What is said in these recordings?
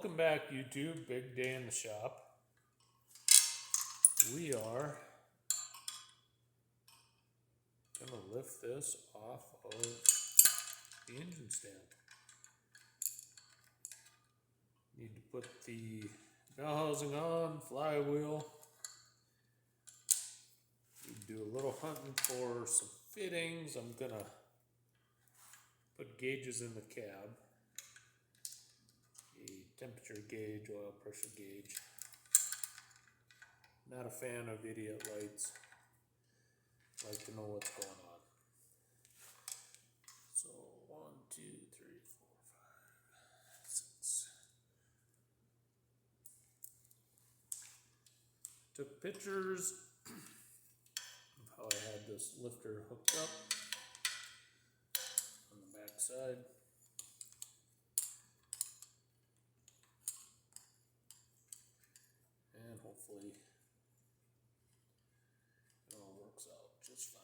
Welcome back, YouTube. Big day in the shop. We are gonna lift this off of the engine stand. Need to put the bell housing on, flywheel. Need to do a little hunting for some fittings. I'm gonna put gauges in the cab. A temperature gauge, oil pressure gauge. Not a fan of idiot lights. Like to know what's going on. So 1, 2, 3, 4, 5, 6. Took pictures of how I had this lifter hooked up on the back side. And hopefully it all works out just fine.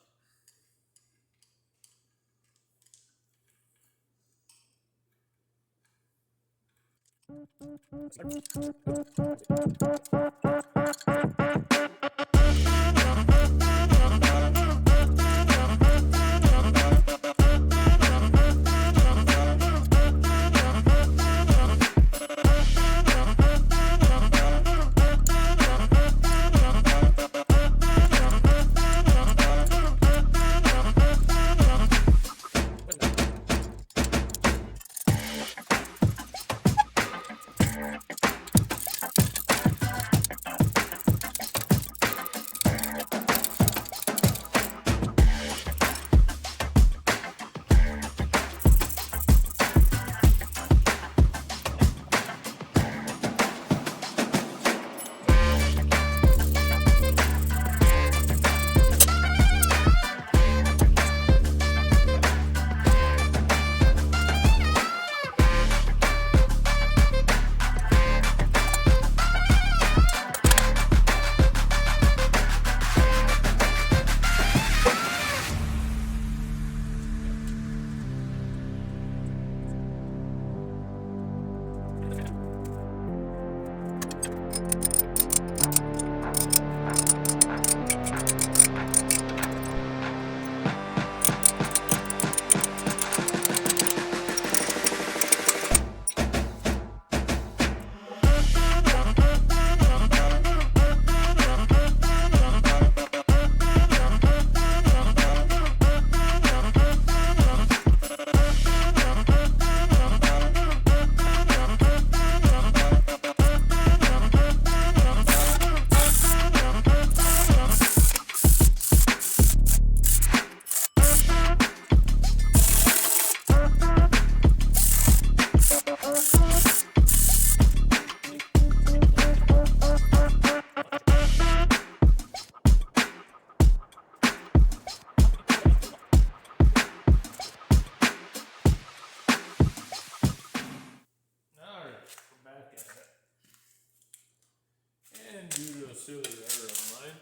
Due to a silly error of mine,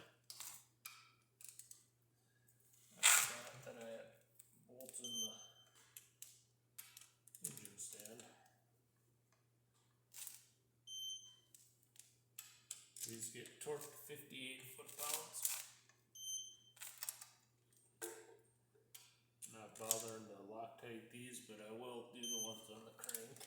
I forgot that I had bolts in the engine stand. These get torqued to 58 foot-pounds. Not bothering to Loctite these, but I will do the ones on the crank.